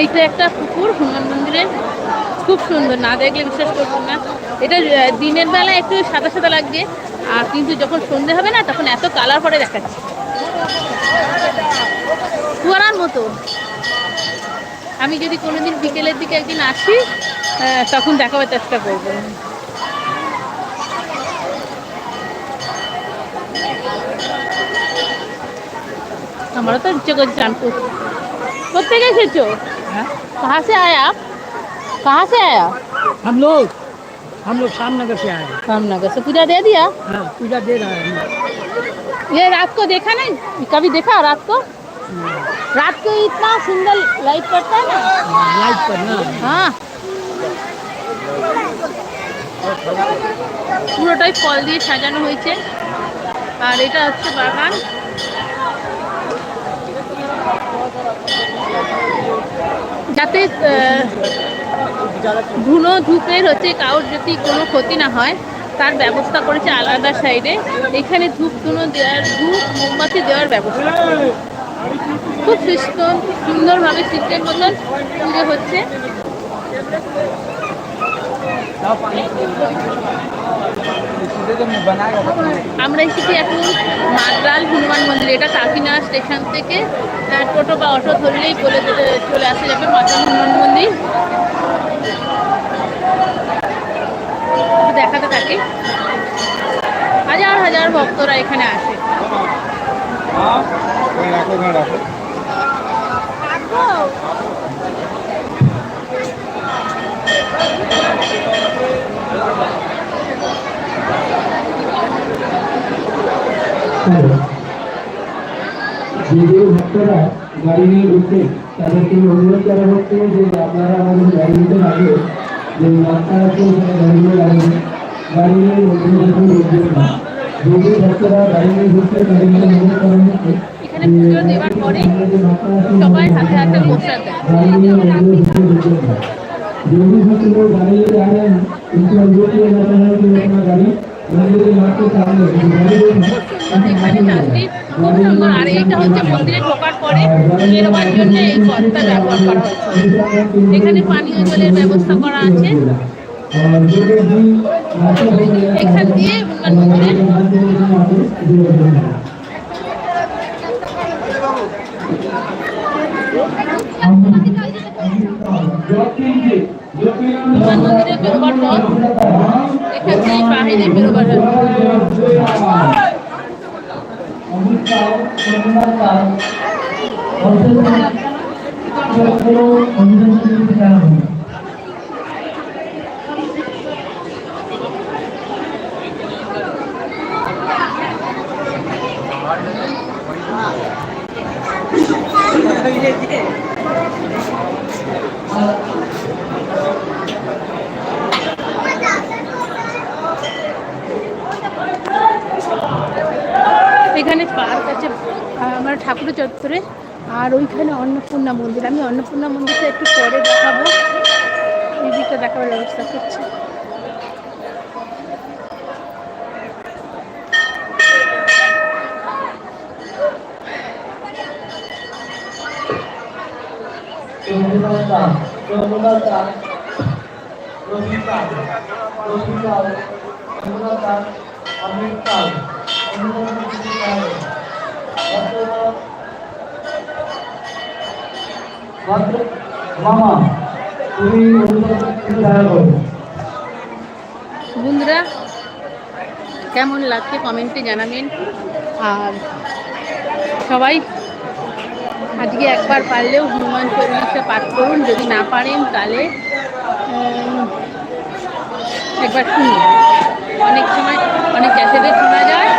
এইটা একটা পুকুর হনুমান মন্দিরের, খুব সুন্দর, না দেখলে বিশ্বাস করবেন না। এটা দিনের বেলা একটু সাদা সাদা লাগছে, আর কিন্তু যখন সন্ধে হবে না তখন এত কালার করে দেখাচ্ছে, কুয়ারার মতো। আমি যদি কোনোদিন বিকেলের দিকে একদিন আসি তখন দেখাবার চেষ্টা করবো। हमारा तो जगह जानपुर कब तक एसेছো? कहाँ से आए आप? कहाँ से आया? हम लोग शामनगर से आए हैं। रामनगर से पूजा दे दिया? हाँ, पूजा दे रहा है। ये रात को देखा नहीं, कभी देखा रात को? रात को इतना सुंदर लाइट पड़ता है ना, लाइट पर ना। हाँ পুরোটাই ফল দিয়ে সাজানো হয়েছে। আর এটা হচ্ছে বাগান। যাতে ধুনো ধূপের হচ্ছে কারোর যদি কোনো ক্ষতি না হয় তার ব্যবস্থা করেছে আলাদা সাইডে। এখানে ধূপ ধুনো দেওয়ার, ধূপ মোমবাতি দেওয়ার ব্যবস্থা, খুব সুন্দরভাবে সিস্টেম মতন পুজো হচ্ছে। আমরা এসেছি এখন মাদ্রাল হনুমান মন্দির। এটা কাকিনাড়া স্টেশন থেকে টোটো বা অটো ধরলেই চলে আসা যাবে মাদ্রাল হনুমান মন্দির। দেখাতে থাকে, হাজার হাজার ভক্তরা এখানে আসে। যে ভক্তরা গাড়ি নিয়ে ঢুকছেন তাদেরকে অনুরোধ করা হচ্ছে যে আপনারা আমাদের গাড়ি নিতে আগে যে রাস্তা আছে সেখানে গাড়ি নিয়ে লাগবে, গাড়ি নিয়ে মন্দিরে ঢুকবেন না। যে ভক্তরা গাড়ি নিয়ে ঢুকছেন তাদেরকে অনুরোধ করা হচ্ছে এখানে পুজো দেওয়ার পরে সবাই হাতে হাতে প্রসাদ দেয়। গাড়ি নিয়ে মন্দিরে ঢুকবেন না। जो भी भक्त लोग गाड़ी लेके आ रहे हैं उनको अनुरोध किया जाता है कि अपना गाड़ी मंदिर के सामने এখানে চারটি খুব সুন্দর। আর এইটা হচ্ছে মন্দিরে ঢোকার পরে বেরোবার জন্য এই পথটা ব্যবহার করা হচ্ছে। এখানে পানীয় জলের ব্যবস্থা করা আছে। এখান দিয়ে হনুমান মন্দিরে হনুমান মন্দিরে বেরোবার পথ এখান দিয়ে পাহাড়ে বেরোবার এখানে পার্ক আছে আমার ঠাকুরের চত্বরে। আর ওইখানে অন্নপূর্ণা মন্দির। আমি অন্নপূর্ণা মন্দিরটা একটু পরে দেখাবো, এই দিকটা দেখাবার ব্যবস্থা করছি। বন্ধুরা কেমন লাগছে কমেন্টে জানাবেন। আর সবাই আজকে একবার পারলেও হনুমান চল্লিশা পাঠ করুন, যদি না পারেন তাহলে একবার শুনুন। অনেক সময় অনেক ক্যাসেটে শোনা যায়,